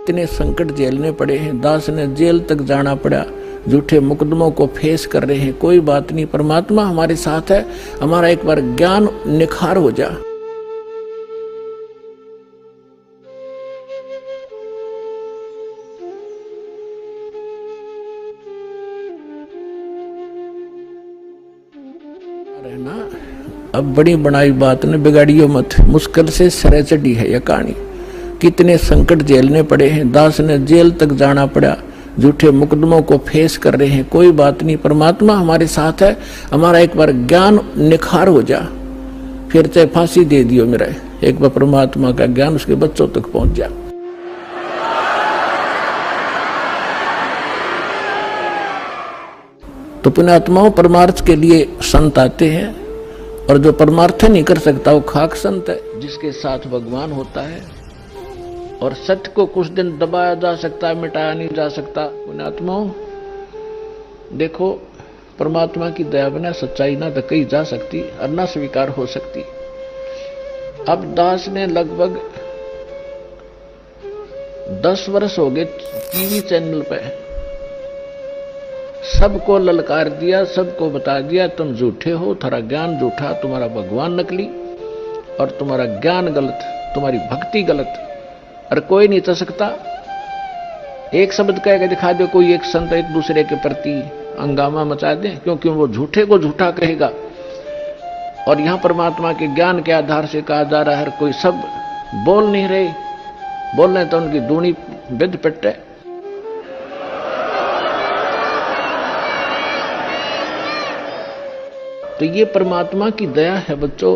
इतने संकट झेलने पड़े हैं, दास ने जेल तक जाना पड़ा, झूठे मुकदमों को फेस कर रहे हैं। कोई बात नहीं, परमात्मा हमारे साथ है। हमारा एक बार ज्ञान निखार हो जा। रहना अब बड़ी बनाई बात ने बिगाड़ियो मत, मुश्किल से सरे चढ़ी है यह कहानी। कितने संकट झेलने पड़े हैं, दास ने जेल तक जाना पड़ा, झूठे मुकदमों को फेस कर रहे हैं। कोई बात नहीं, परमात्मा हमारे साथ है। हमारा एक बार ज्ञान निखार हो जा, फिर चाहे फांसी दे दियो मेरा, एक बार परमात्मा का ज्ञान उसके बच्चों तक पहुंच जा। तो पुण्यात्माओं, परमार्थ के लिए संत आते हैं, और जो परमार्थ नहीं कर सकता वो खाक संत है, जिसके साथ भगवान होता है। और सत्य को कुछ दिन दबाया जा सकता है, मिटाया नहीं जा सकता। पुण्यात्माओं देखो, परमात्मा की दया बिना सच्चाई ना तो कही जा सकती और ना स्वीकार हो सकती। अब दास ने लगभग 10 वर्ष हो गए टीवी चैनल पे सबको ललकार दिया, सबको बता दिया तुम झूठे हो, तुम्हारा ज्ञान झूठा, तुम्हारा भगवान नकली और तुम्हारा ज्ञान गलत, तुम्हारी भक्ति गलत, और कोई नहीं कर सकता। एक शब्द कह के दिखा दो, कोई एक संत एक दूसरे के प्रति हंगामा मचा दे, क्योंकि वो झूठे को झूठा कहेगा। और यहां परमात्मा के ज्ञान के आधार से कहा जा रहा है, कोई सब बोल नहीं रहे, बोल रहे तो उनकी दूनी विद पिट है। तो ये परमात्मा की दया है बच्चों,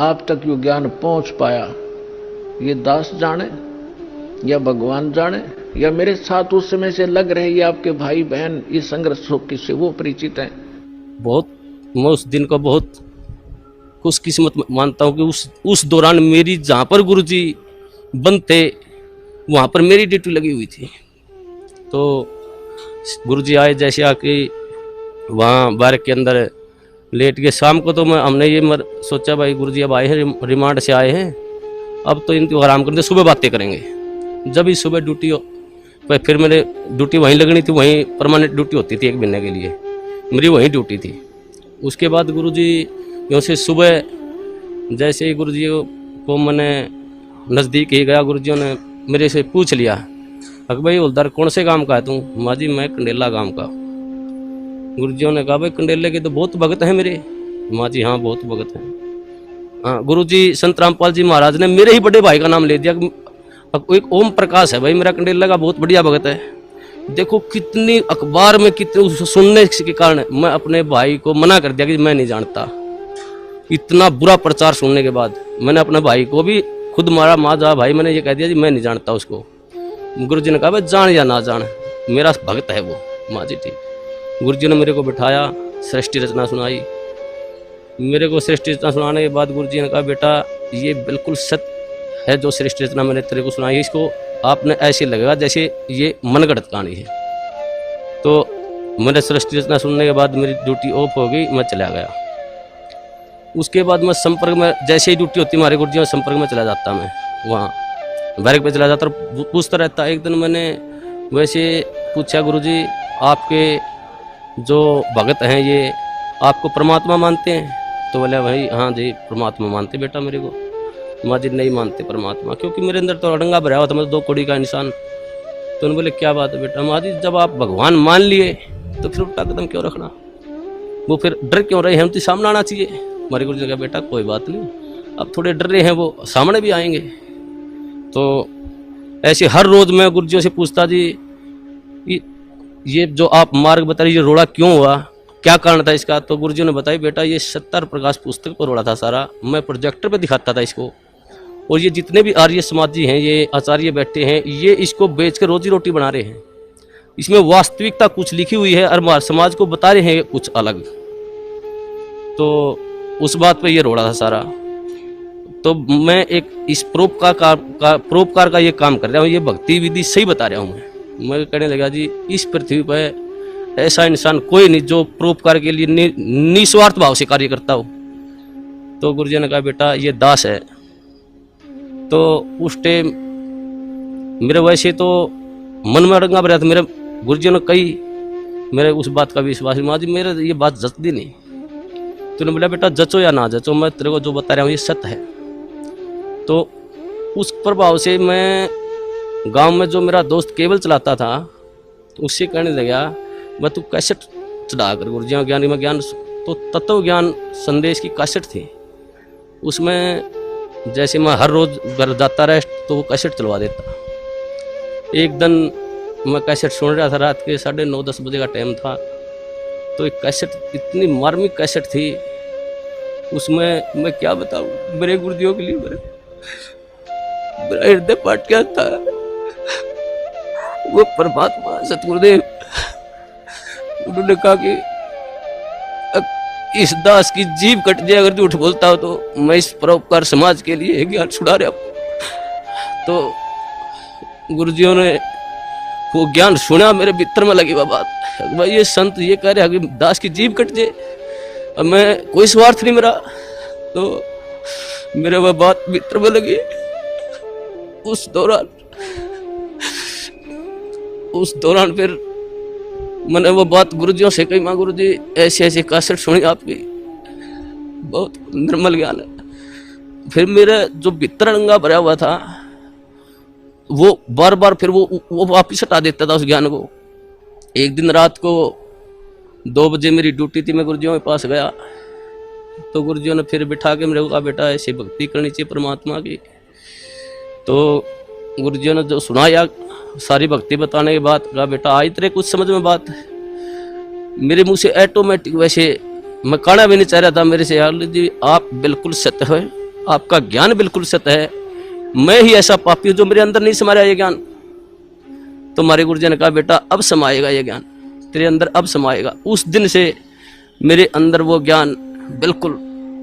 आप तक यो ज्ञान पहुंच पाया। ये दास जाने या भगवान जाने या मेरे साथ उस समय से लग रहे ये आपके भाई बहन इस संघर्षों से वो परिचित हैं। बहुत मैं उस दिन को बहुत खुशकिस्मत मानता हूँ कि उस दौरान मेरी जहाँ पर गुरुजी बंद थे वहाँ पर मेरी ड्यूटी लगी हुई थी। तो गुरुजी आए, जैसे आके वहाँ बारक के अंदर लेट गए। शाम को तो हमने ये सोचा भाई गुरुजी अब आए हैं, रिमांड से आए हैं, अब तो इनको आराम करते, सुबह बातें करेंगे। जब ही सुबह ड्यूटी फिर मेरे ड्यूटी वहीं लगनी थी, वहीं परमानेंट ड्यूटी होती थी 1 महीने के लिए, मेरी वहीं ड्यूटी थी। उसके बाद गुरुजी यूँ से सुबह जैसे ही गुरुजी को मैंने नज़दीक ही गया, गुरुजियों ने मेरे से पूछ लिया, अक भाई हवलदार कौन से काम का है तू? माँ जी मैं कंडेला काम का। गुरुजियों ने कहा भाई कंडेले के तो बहुत भगत हैं मेरे। माँ जी हाँ बहुत भगत हैं। हाँ, गुरुजी संत रामपाल जी महाराज ने मेरे ही बड़े भाई का नाम ले दिया। एक ओम प्रकाश है भाई मेरा कंडेला का, बहुत बढ़िया भगत है। देखो कितनी अखबार में कितने सुनने के कारण मैं अपने भाई को मना कर दिया कि मैं नहीं जानता। इतना बुरा प्रचार सुनने के बाद मैंने अपने भाई को भी खुद मारा, माँ जा भाई, मैंने ये कह दिया जी मैं नहीं जानता उसको। गुरुजी ने कहा भाई जान या ना जान मेरा भगत है वो। माँ जी ठीक। गुरुजी ने मेरे को बिठाया, सृष्टि रचना सुनाई। मेरे को सृष्टि रचना सुनाने के बाद गुरुजी ने कहा बेटा ये बिल्कुल सत्य है जो सृष्टि रचना मैंने तेरे को सुनाई है, इसको आपने ऐसे लगेगा जैसे ये मनगढ़ंत कहानी है। तो मैंने सृष्टि रचना सुनने के बाद मेरी ड्यूटी ऑफ हो गई, मैं चला गया। उसके बाद मैं संपर्क में, जैसे ही ड्यूटी होती हमारे गुरुजी में संपर्क में चला जाता, मैं वहाँ बैरक पे चला जाता और पूछता रहता। एक दिन मैंने वैसे पूछा गुरुजी आपके जो भगत हैं ये आपको परमात्मा मानते हैं? तो बोले भाई हाँ जी परमात्मा मानते बेटा मेरे को। माँ जी नहीं मानते परमात्मा, क्योंकि मेरे अंदर तो अड़ंगा भरा हुआ था, मैं 2 कौड़ी का इंसान। तो उन्होंने बोले क्या बात है बेटा? माँ जी जब आप भगवान मान लिए तो फिर उल्टा कदम क्यों रखना, वो फिर डर क्यों रहे हैं, हम तो सामने आना चाहिए। हमारे गुरु जी ने कहा बेटा कोई बात नहीं, अब थोड़े डर रहे हैं वो सामने भी आएंगे। तो ऐसे हर रोज मैं गुरुजियों से पूछता जी ये जो आप मार्ग बता रही, ये रोड़ा क्यों हुआ, क्या कारण था इसका? तो गुरुजी ने बताया बेटा ये 70 प्रकाश पुस्तक पर रोड़ा था सारा, मैं प्रोजेक्टर पे दिखाता था इसको, और ये जितने भी आर्य समाजी हैं, ये आचार्य बैठे हैं, ये इसको बेचकर रोजी रोटी बना रहे हैं। इसमें वास्तविकता कुछ लिखी हुई है और समाज को बता रहे हैं कुछ अलग। तो उस बात पे ये रोड़ा था सारा। तो मैं एक इस परोपकार का ये काम कर रहा हूँ, ये भक्ति विधि सही बता रहा हूँ। मैं कहने लगा जी इस पृथ्वी पर ऐसा इंसान कोई नहीं जो परोपकार के लिए निस्वार्थ भाव से कार्य करता हो। तो गुरुजी ने कहा बेटा ये दास है। तो उस टाइम मेरे वैसे तो मन में अड़ंगा भरा था, मेरे गुरुजियों ने कई मेरे उस बात का विश्वास, माँ जी मेरे ये बात जचती नहीं। तूने बोला बेटा जचो या ना जचो, मैं तेरे को जो बता रहा हूँ ये सत्य है। तो उस प्रभाव से मैं गांव में जो मेरा दोस्त केबल चलाता था उससे कहने लगा, मैं तू कैसेट चढ़ा कर गुरुजियों ज्ञानी में ज्ञान, तो तत्व ज्ञान संदेश की कैसेट थी, उसमें जैसे मैं हर रोज घर जाता रहा तो वो कैसेट चलवा देता। एक दिन मैं कैसेट सुन रहा था, रात के 9:30-10 बजे का टाइम था, तो एक कैसेट इतनी मार्मिक कैसेट थी, उसमें मैं क्या बताऊं, मेरे गुरुजियों के लिए मेरा हृदय फाट गया था। वो परमात्मा सतगुरुदेव उन्होंने कहा कि इस दास की जीभ कट जाए अगर झूठ बोलता हो तो मैं इस परोपकार समाज के लिए ज्ञान छुड़ा रहा हूं। तो गुरुजियों ने वो ज्ञान सुना, मेरे भीतर में लगी वह बात, भाई ये संत ये कह रहे हैं कि दास की जीभ कट जाए, अब मैं कोई स्वार्थ नहीं मेरा, तो मेरे वह बात भीतर में लगी। उस दौरान फिर मैंने वो बात गुरुजियों से कही, माँ गुरुजी ऐसे ऐसे कैसेट सुनी आपकी, बहुत निर्मल ज्ञान है। फिर मेरा जो भीतर अंगा भरा हुआ था वो बार बार फिर वो वापिस हटा देता था उस ज्ञान को। एक दिन रात को 2 बजे मेरी ड्यूटी थी, मैं गुरुजियों के पास गया तो गुरुजियों ने फिर बिठा के मेरे को कहा, बेटा ऐसी भक्ति करनी चाहिए परमात्मा की। तो गुरुजियों ने जो सुनाया सारी भक्ति बताने के बाद कहा, बेटा आई तेरे कुछ समझ में बात। मेरे मुंह से ऑटोमेटिक, वैसे मैं कहना भी नहीं चाह रहा था मेरे से, यार जी आप बिल्कुल सत्य है, आपका ज्ञान बिल्कुल सत्य है, मैं ही ऐसा पापी हूं जो मेरे अंदर नहीं समाया ये ज्ञान। तो हमारे गुरुजी ने कहा, बेटा अब समाएगा ये ज्ञान तेरे अंदर, अब समाएगा। उस दिन से मेरे अंदर वो ज्ञान बिल्कुल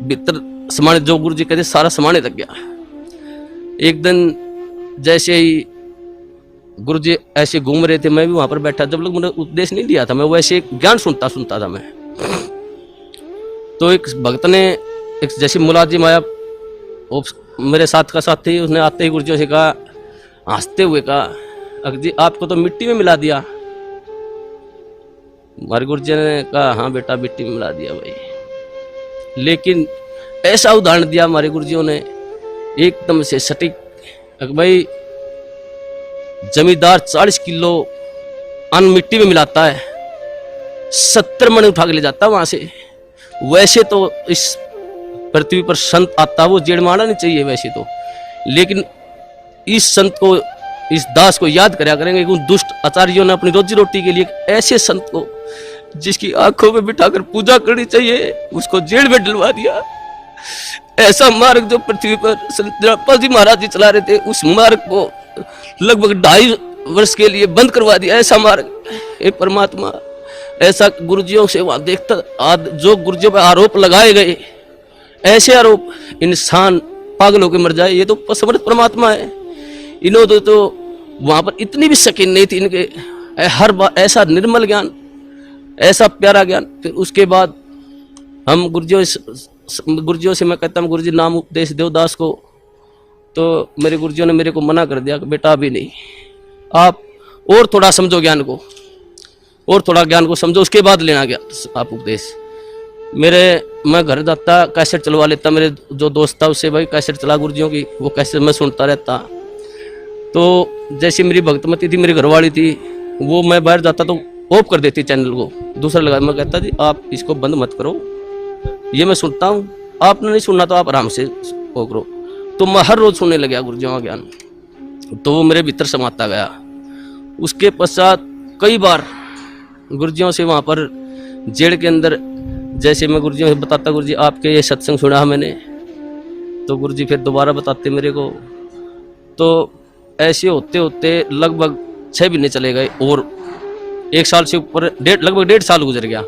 भीतर समाने, जो गुरुजी कहते सारा समाने लग गया। एक दिन जैसे ही गुरुजी ऐसे घूम रहे थे, मैं भी वहां पर बैठा, जब लोग मैंने उपदेश नहीं दिया था, मैं वैसे ज्ञान सुनता था मैं। तो एक भक्त ने एक जैसे मुलाजिम आया, वो मेरे साथ का साथी, उसने आते ही गुरुजी से कहा, हंसते हुए कहा, अजी आपको तो मिट्टी में मिला दिया। हमारे गुरुजी ने कहा, हाँ बेटा मिट्टी में मिला दिया भाई। लेकिन ऐसा उदाहरण दिया हमारे गुरुजियों ने एकदम से सटीक, भाई जमींदार 40 किलो अन्न मिट्टी में मिलाता है, 70 मण उठा के ले जाता है वहां से। वैसे तो इस पृथ्वी पर संत आता वो जेड़ मारना नहीं चाहिए वैसे तो, लेकिन इस संत को, इस दास को याद कराया करेंगे कि उन दुष्ट आचार्यों ने अपनी रोजी रोटी के लिए ऐसे संत को जिसकी आंखों में बिठाकर पूजा करनी चाहिए उसको जेल में डलवा दिया। ऐसा मार्ग जो पृथ्वी पर संत जनापा जी महाराज जी चला रहे थे, उस मार्ग को लगभग 2.5 वर्ष के लिए बंद करवा दिया। ऐसा मार्ग, हे परमात्मा, ऐसा गुरुजियों से वहां देखता, जो गुरुजियों पर आरोप लगाए गए, ऐसे आरोप इंसान पागल होकर मर जाए, ये तो समर्थ परमात्मा है। इन्होंने तो वहां पर इतनी भी शकीन नहीं थी इनके, हर बार ऐसा निर्मल ज्ञान, ऐसा प्यारा ज्ञान। फिर उसके बाद हम गुरुजियों से मैं कहता हूँ, गुरुजी नाम उपदेश दो दास को, तो मेरे गुरुजियों ने मेरे को मना कर दिया कि बेटा अभी नहीं, आप और थोड़ा समझो ज्ञान को, और थोड़ा ज्ञान को समझो, उसके बाद लेना गया आप उपदेश। मैं घर जाता, कैसेट चलवा लेता, मेरे जो दोस्त था उससे, भाई कैसेट चला गुरुजियों की, वो कैसेट मैं सुनता रहता। तो जैसे मेरी भक्तमती थी, मेरी घरवाली थी, वो मैं बाहर जाता तो ऑफ कर देती चैनल को, दूसरा लगा। मैं कहता जी आप इसको बंद मत करो, ये मैं सुनता हूँ, आपने नहीं सुनना तो आप आराम से वो करो। तो मैं हर रोज सुनने लगा गुरुजियों का ज्ञान, तो वो मेरे भीतर समाता गया। उसके पश्चात कई बार गुरुजियों से वहाँ पर जेल के अंदर, जैसे मैं गुरुजियों से बताता, गुरुजी आपके ये सत्संग सुना मैंने, तो गुरुजी फिर दोबारा बताते मेरे को। तो ऐसे होते होते लगभग 6 महीने चले गए और 1 साल से ऊपर लगभग 1.5 साल गुजर गया।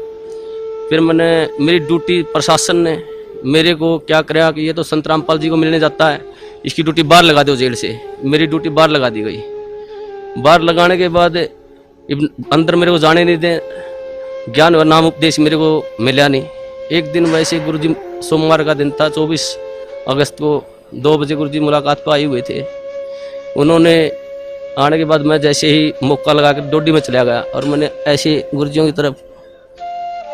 फिर मेरी ड्यूटी प्रशासन ने मेरे को क्या कराया कि ये तो संत रामपाल जी को मिलने जाता है, इसकी ड्यूटी बाहर लगा दो जेल से। मेरी ड्यूटी बाहर लगा दी गई। बाहर लगाने के बाद अंदर मेरे को जाने नहीं दे, ज्ञान और नाम उपदेश मेरे को मिला नहीं। एक दिन वैसे गुरुजी, सोमवार का दिन था, 24 अगस्त को 2 बजे गुरुजी मुलाकात को आए हुए थे। उन्होंने आने के बाद मैं जैसे ही मौका लगा कर डोडी में चला गया और मैंने ऐसे गुरुजियों की तरफ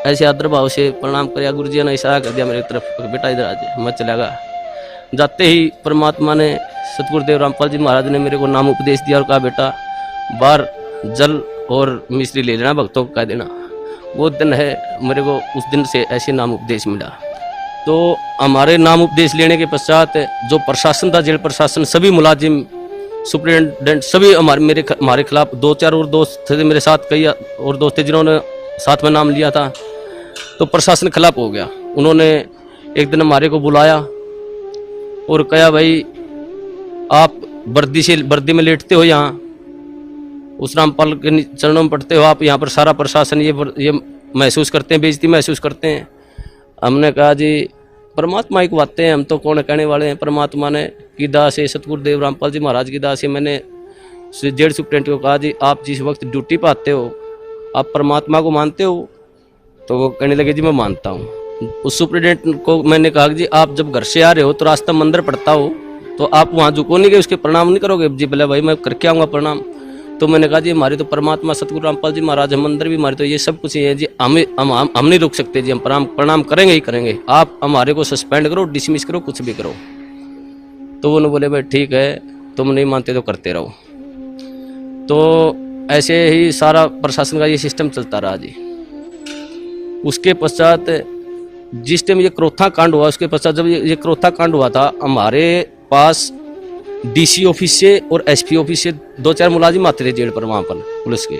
ऐसे आदर भाव से प्रणाम किया। गुरुजी ने इशारा कर दिया मेरी तरफ, बेटा इधर आ जाए। मैं चला गया। जाते ही परमात्मा ने, सतगुरुदेव रामपाल जी महाराज ने मेरे को नाम उपदेश दिया और कहा, बेटा बाहर जल और मिश्री ले लेना, भक्तों को कह देना। वो दिन है मेरे को, उस दिन से ऐसे नाम उपदेश मिला। तो हमारे नाम उपदेश लेने के पश्चात जो प्रशासन था, जेल प्रशासन, सभी मुलाजिम, सुप्रिटेंडेंट, सभी हमारे खिलाफ, 2-4 और दोस्त थे मेरे साथ, कई और दोस्त थे जिन्होंने साथ में नाम लिया था। तो प्रशासन खिलाफ हो गया। उन्होंने एक दिन हमारे को बुलाया और कहा, भाई आप वर्दी में लेटते हो, यहाँ उस रामपाल के चरणों में पढ़ते हो, आप यहाँ पर सारा प्रशासन ये महसूस करते हैं, बेइज्जती महसूस करते हैं। हमने कहा, जी परमात्मा ही को आते हैं, हम तो कौन कहने वाले हैं। परमात्मा ने की दास है, सतगुरुदेव रामपाल जी महाराज की दास है। मैंने जेल सुप्रिटेंडेंट को कहा, जी आप जिस वक्त ड्यूटी पर आते हो, आप परमात्मा को मानते हो? तो वो कहने लगे, जी मैं मानता हूँ। उस सुप्रिटेंडेंट को मैंने कहा, जी आप जब घर से आ रहे हो तो रास्ता मंदिर पड़ता हो, तो आप वहाँ झुको नहीं गए, उसके प्रणाम नहीं करोगे? जी बोले, भाई मैं करके आऊँगा प्रणाम। तो मैंने कहा, जी हमारी तो परमात्मा सतगुरु रामपाल जी महाराज है, मंदिर भी हमारी, तो ये सब कुछ ही है जी, हम नहीं रुक सकते जी, हम प्रणाम करेंगे ही करेंगे। आप हमारे को सस्पेंड करो, डिसमिस करो, कुछ भी करो। तो उन्होंने बोले, भाई ठीक है, तुम नहीं मानते तो करते रहो। तो ऐसे ही सारा प्रशासन का ये सिस्टम चलता रहा जी। उसके पश्चात जिस टाइम ये क्रोथा कांड हुआ, उसके पश्चात जब ये क्रोथा कांड हुआ था, हमारे पास डीसी ऑफिस से और एसपी ऑफिस से 2-4 मुलाजिम आते थे जेल पर, वहाँ पर पुलिस के।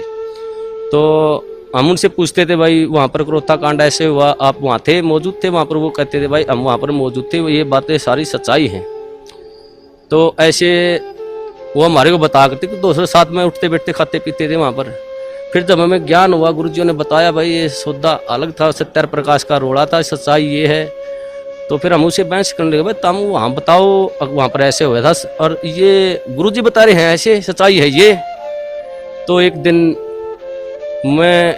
तो हम उनसे पूछते थे, भाई वहाँ पर क्रोथा कांड ऐसे हुआ, आप वहाँ थे, मौजूद थे वहाँ पर? वो कहते थे, भाई हम वहाँ पर मौजूद थे, ये बातें सारी सच्चाई हैं। तो ऐसे वो हमारे को बता करते कि दूसरे साथ में उठते बैठते खाते पीते थे वहाँ पर। फिर जब हमें ज्ञान हुआ, गुरुजियों ने बताया, भाई ये सौदा अलग था, सत्याग्रह प्रकाश का रोड़ा था, सच्चाई ये है। तो फिर हम उसे बहस करने लगे, भाई तुम वहाँ बताओ, वहाँ पर ऐसे हुआ था और ये गुरुजी बता रहे हैं ऐसे, सच्चाई है ये। तो एक दिन मैं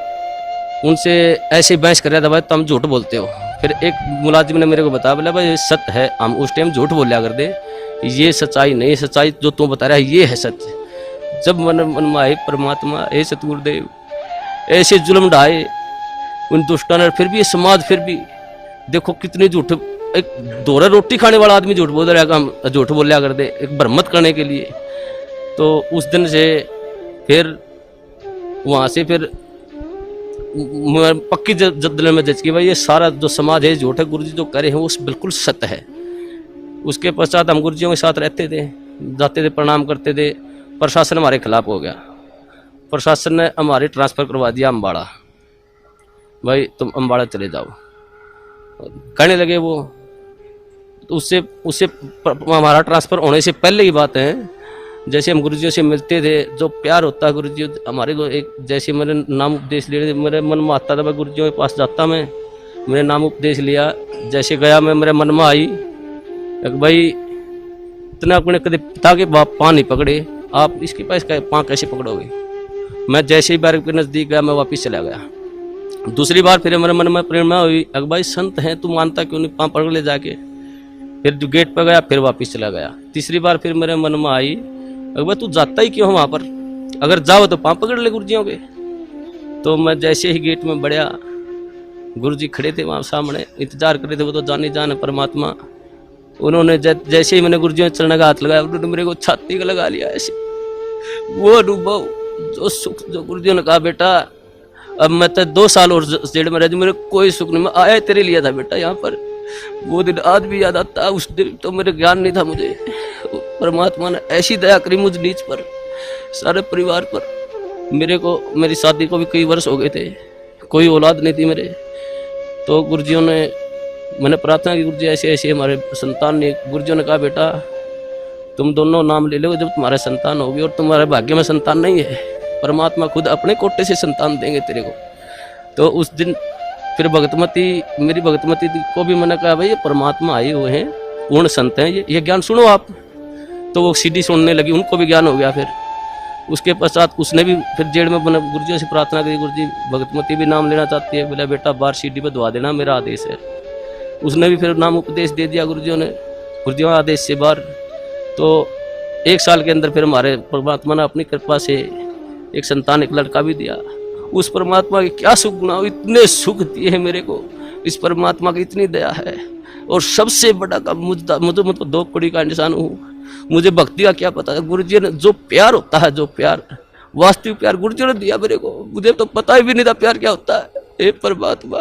उनसे ऐसे बहस कर रहा था, भाई तुम झूठ बोलते हो। फिर एक मुलाजिम ने मेरे को बताया, बोला भाई ये सत्य है, हम उस टाइम झूठ बोलिया कर दे, ये सच्चाई नहीं, सच्चाई जो तू बता रहा है ये है सत्य। जब मन में आए, परमात्मा हे सतगुरुदेव ऐसे जुल्म ढाए उन दुष्टों ने, फिर भी ये समाज, फिर भी देखो कितने झूठ, एक दोहरा रोटी खाने वाला आदमी झूठ बोल रहा है, हम झूठ बोलिया कर दे एक भ्रमत करने के लिए। तो उस दिन से फिर वहाँ से फिर पक्की जद्दल में जज की, भाई ये सारा जो समाज है झूठ है, गुरुजी जो करे हैं वो बिल्कुल सत्य है। उसके पश्चात हम गुरुजियों के साथ रहते थे, जाते थे, प्रणाम करते थे। प्रशासन हमारे खिलाफ हो गया, प्रशासन ने हमारे ट्रांसफ़र करवा दिया अम्बाड़ा, भाई तुम अम्बाड़ा चले जाओ कहने लगे वो। तो उससे हमारा ट्रांसफ़र होने से पहले की बात है, जैसे हम गुरुजियों से मिलते थे, जो प्यार होता है गुरुजी हमारे को, एक जैसे मेरे नाम उपदेश ले, मेरे मन में आता था, मैं गुरुजियों के पास जाता, मैंने नाम उपदेश लिया, जैसे गया मैं, मेरे मन में आई भाई इतना अपने कदे पिता के बाप पाँ नहीं पकड़े, आप इसके पास पाँ कैसे पकड़ोगे? मैं जैसे ही बार के नज़दीक गया, मैं वापस चला गया। दूसरी बार फिर मेरे मन में प्रेरणा हुई, अगर भाई संत हैं, तू मानता क्यों नहीं, पाँ पकड़ ले जाके। फिर जो गेट पर गया, फिर वापस चला गया। तीसरी बार फिर मेरे मन में आई, अगर भाई तू जाता ही क्यों वहाँ पर, अगर जाओ तो पाँ पकड़ ले गुरुजियों के। तो मैं जैसे ही गेट में बढ़िया, गुरुजी खड़े थे वहाँ सामने, इंतजार कर रहे थे, वो तो जाने जान है परमात्मा। उन्होंने जैसे ही मैंने गुरुजियों चरण का हाथ लगाया, उन्होंने मेरे को छाती का लगा लिया ऐसे। वो अनुभव, जो सुख, जो गुरुजियों ने कहा, बेटा अब मैं तो 2 साल और जेल में रह, मेरे कोई सुख नहीं, मैं आया तेरे लिए था बेटा यहाँ पर। वो दिन आज भी याद आता, उस दिन तो मेरे ज्ञान नहीं था मुझे, परमात्मा ने ऐसी दया करी मुझ नीच पर, सारे परिवार पर। मेरे को, मेरी शादी को भी कई वर्ष हो गए थे, कोई औलाद नहीं थी मेरे। तो गुरुजियों ने, मैंने प्रार्थना की, गुरुजी ऐसे ऐसे हमारे संतान ने, गुरुजियों ने कहा, बेटा तुम दोनों नाम ले लो, जब तुम्हारे संतान होगी, और तुम्हारे भाग्य में संतान नहीं है, परमात्मा खुद अपने कोटे से संतान देंगे तेरे को। तो उस दिन फिर भगतमती, मेरी भगतमती को भी मैंने कहा, भाई ये परमात्मा आए हुए हैं, पूर्ण संत हैं, ये ज्ञान सुनो आप। तो वो सीधी सुनने लगी, उनको भी ज्ञान हो गया। फिर उसके पश्चात उसने भी फिर जेल में गुरुजियों से प्रार्थना करी, गुरुजी भगतमती भी नाम लेना चाहती है, बोला बेटा बाहर सीढ़ी पर धुआ देना, मेरा आदेश है। उसने भी फिर नाम उपदेश दे दिया गुरुजियों ने, गुरुजियों आदेश से बाहर। तो 1 साल के अंदर फिर हमारे परमात्मा ने अपनी कृपा से एक संतान, एक लड़का भी दिया। उस परमात्मा की क्या सुख गुना, इतने सुख दिए हैं मेरे को, इस परमात्मा की इतनी दया है। और सबसे बड़ा काम मुझे मतलब 2 कौड़ी का इंसान हूँ, मुझे भक्ति का क्या पता है। गुरु जी ने जो प्यार होता है, जो प्यार वास्तविक प्यार गुरु जी ने दिया मेरे को, मुझे तो पता ही भी नहीं था प्यार क्या होता है। ये परमात्मा,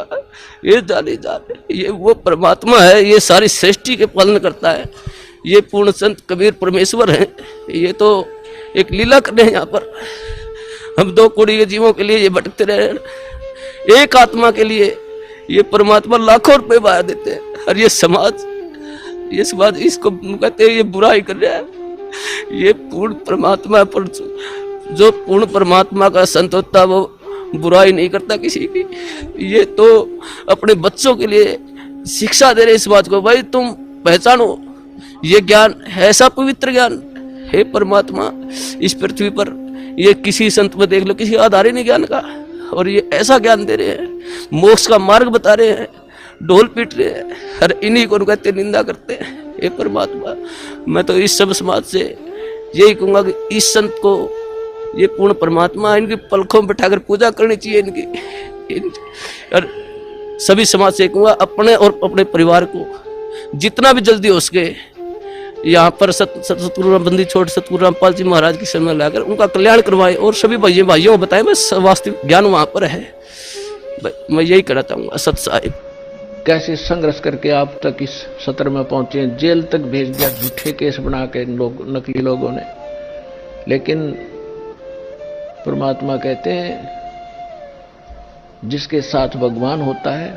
ये जाने ये वो परमात्मा है, ये सारी सृष्टि के पालन करता है। ये पूर्ण संत कबीर परमेश्वर है, ये तो एक लीला कर रहे हैं यहाँ पर। हम 2 कौड़ी के जीवों के लिए ये भटकते रहे, एक आत्मा के लिए ये परमात्मा लाखों रुपए बहा देते हैं। और ये समाज इसको कहते हैं ये बुरा ही कर रहा है। ये पूर्ण परमात्मा पर, जो पूर्ण परमात्मा का संत होता है वो बुराई नहीं करता किसी की। ये तो अपने बच्चों के लिए शिक्षा दे रहे इस बात को, भाई तुम पहचानो ये ज्ञान है, ऐसा पवित्र ज्ञान है परमात्मा इस पृथ्वी पर। ये किसी संत में देख लो, किसी आधार ही नहीं ज्ञान का, और ये ऐसा ज्ञान दे रहे हैं, मोक्ष का मार्ग बता रहे हैं, ढोल पीट रहे हैं, हर इन्हीं को कहते निंदा करते हैं। हे परमात्मा, मैं तो इस सब समाज से यही कहूँगा कि इस संत को, ये पूर्ण परमात्मा, इनकी पलकों में बैठाकर पूजा करनी चाहिए इनकी। और सभी समाज से कहूँगा अपने और अपने परिवार को जितना भी जल्दी हो सके यहाँ पर सतगुरु रामबंदी छोड़ सतगुरु रामपाल जी महाराज की शरण में लाकर उनका कल्याण करवाए, और सभी भाइयों को बताएं बस वास्तविक ज्ञान वहाँ पर है। मैं यही कहना चाहूँगा। सत साहिब कैसे संघर्ष करके आप तक इस सत्र में पहुंचे, जेल तक भेज दिया झूठे केस बना के नकली लोगों ने। लेकिन परमात्मा कहते हैं जिसके साथ भगवान होता है,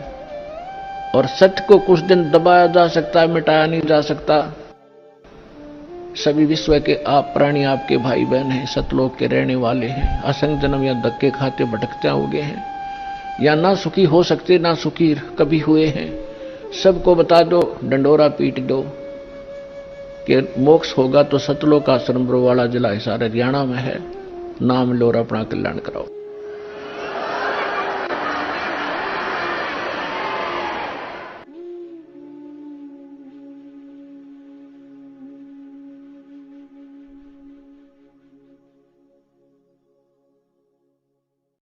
और सत्य को कुछ दिन दबाया जा सकता है, मिटाया नहीं जा सकता। सभी विश्व के आप प्राणी आपके भाई बहन हैं, सतलोक के रहने वाले हैं, असंख्य जन्म या धक्के खाते भटकते होंगे हैं, या ना सुखी हो सकते ना सुखी कभी हुए हैं। सबको बता दो, डंडोरा पीट दो कि मोक्ष होगा तो सतलोक आश्रम बरवाड़ा जिला हिसार हरियाणा में है। नाम लो और अपना कल्याण कराओ।